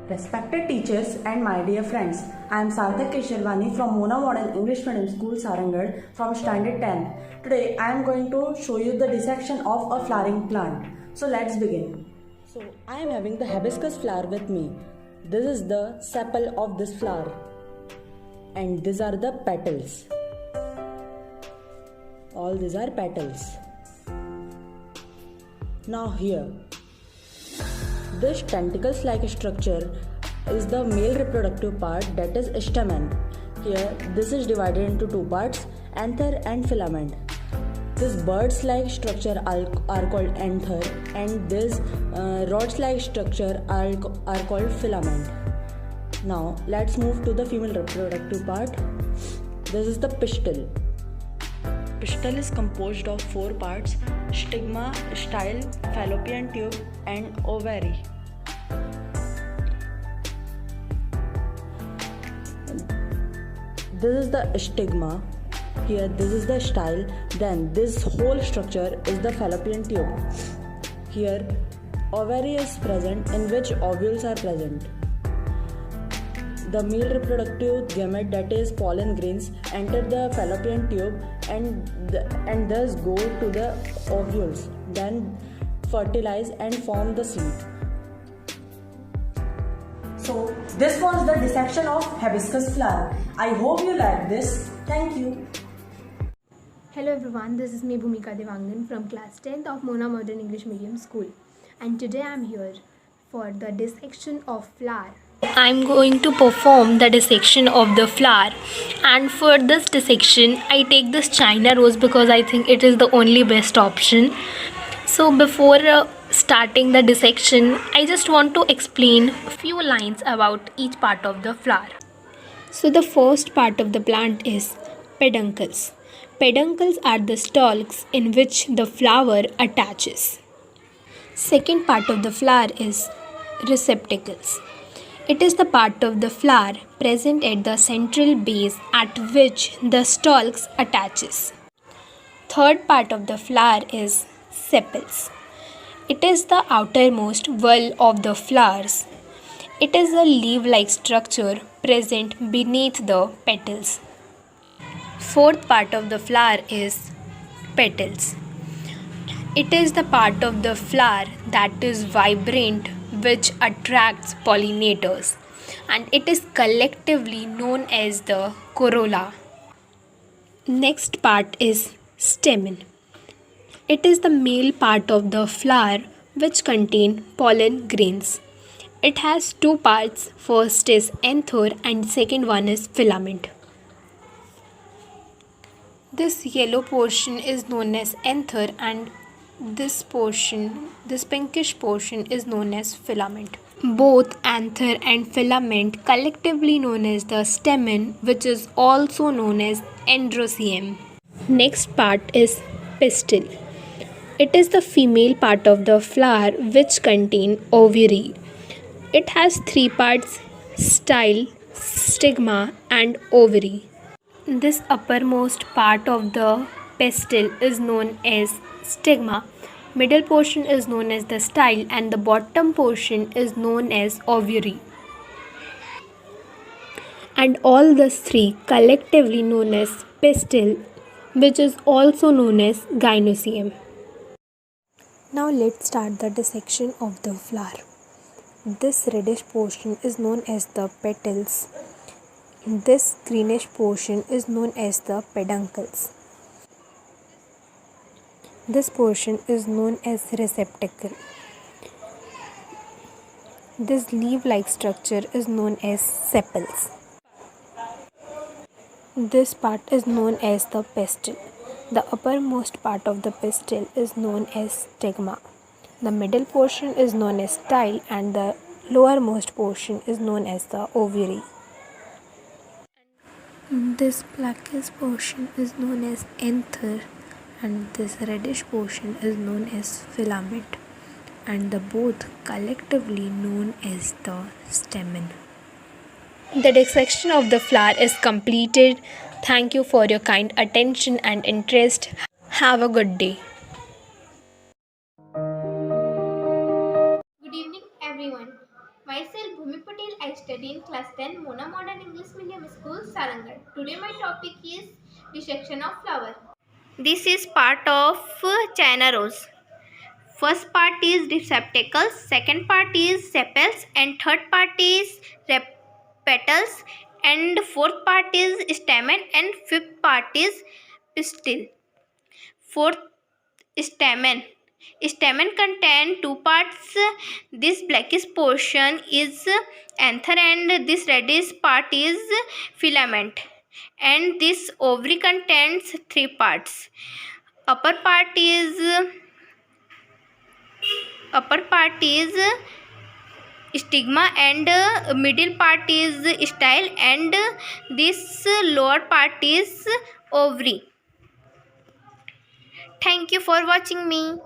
Respected teachers and my dear friends, I am Sarthak Kesharwani from Mona Modern English Medium School, Sarangarh from Standard 10. Today I am going to show you the dissection of a flowering plant. So let's begin. So I am having the hibiscus flower with me. This is the sepal of this flower and these are the petals. All these are petals. Now here, this tentacles-like structure is the male reproductive part, that is stamen. Here, this is divided into two parts, anther and filament. This birds-like structure are called anther, and this rods-like structure are called filament. Now, let's move to the female reproductive part. This is the pistil. Pistil is composed of four parts: stigma, style, fallopian tube, and ovary. This is the stigma. Here, this is the style. Then, this whole structure is the fallopian tube. Here, ovary is present, in which ovules are present. The male reproductive gamete, that is pollen grains, enter the fallopian tube and thus go to the ovules, then fertilize and form the seed. So this was the dissection of hibiscus flower. I hope you liked this. Thank you. Hello everyone, this is me Bhumika Devangan from class 10th of Mona Modern English Medium School, and today I am here for the dissection of flower. I am going to perform the dissection of the flower, and for this dissection I take this China rose because I think it is the only best option. So before starting the dissection, I just want to explain a few lines about each part of the flower. So the first part of the plant is peduncles. Peduncles are the stalks in which the flower attaches. Second part of the flower is receptacles. It is the part of the flower present at the central base at which the stalks attaches. Third part of the flower is sepals. It is the outermost wall of the flowers. It is a leaf-like structure present beneath the petals. Fourth part of the flower is petals. It is the part of the flower that is vibrant, which attracts pollinators, and it is collectively known as the corolla. Next part is stamen. It is the male part of the flower which contain pollen grains. It has two parts. First is anther and second one is filament. This yellow portion is known as anther and this pinkish portion is known as filament. Both anther and filament collectively known as the stamen, which is also known as androecium. Next part is pistil. It is the female part of the flower which contain ovary. It has three parts: style, stigma, and ovary. This uppermost part of the pistil is known as stigma, middle portion is known as the style, and the bottom portion is known as ovary. And all these three collectively known as pistil, which is also known as gynoecium. Now let's start the dissection of the flower. This reddish portion is known as the petals. This greenish portion is known as the peduncles. This portion is known as receptacle. This leaf-like structure is known as sepals. This part is known as the pistil. The uppermost part of the pistil is known as stigma. The middle portion is known as style and the lowermost portion is known as the ovary. This blackish portion is known as anther and this reddish portion is known as filament, and the both collectively known as the stamen. The dissection of the flower is completed. Thank you for your kind attention and interest. Have a good day. Good evening, everyone. Myself Bhumi Patel. I study in class 10 Mona Modern English Medium School, Sarangar. Today my topic is dissection of flower. This is part of China rose. First part is receptacles, second part is sepals, and third part is petals, and fourth part is stamen, and fifth part is pistil. Fourth, stamen. Stamen contain two parts. This blackish portion is anther and this reddish part is filament. And this ovary contains three parts. Upper part is stigma and middle part is style and this lower part is ovary. Thank you for watching me.